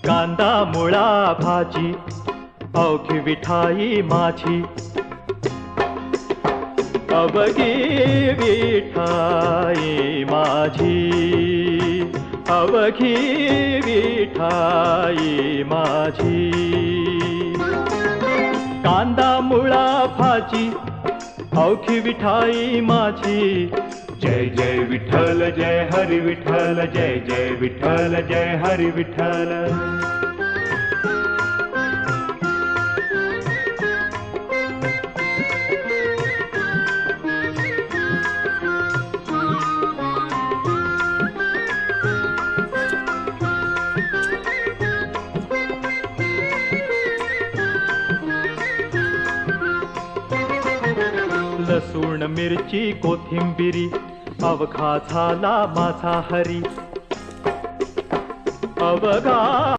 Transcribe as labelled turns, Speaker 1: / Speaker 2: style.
Speaker 1: कांदा मुळा भाजी अवघी विठाई माझी, अवघी विठाई माझी, अवघी विठाई माझी। कांदा मुळा भाजी अवघी विठाई माझी। जय जय विठ्ठल जय हरी विठ्ठल, जय जय विठ्ठल जय हरी विठ्ठल। लसूण मिरची कोथिंबिरी अवघा झाला माझा हरी, अवघा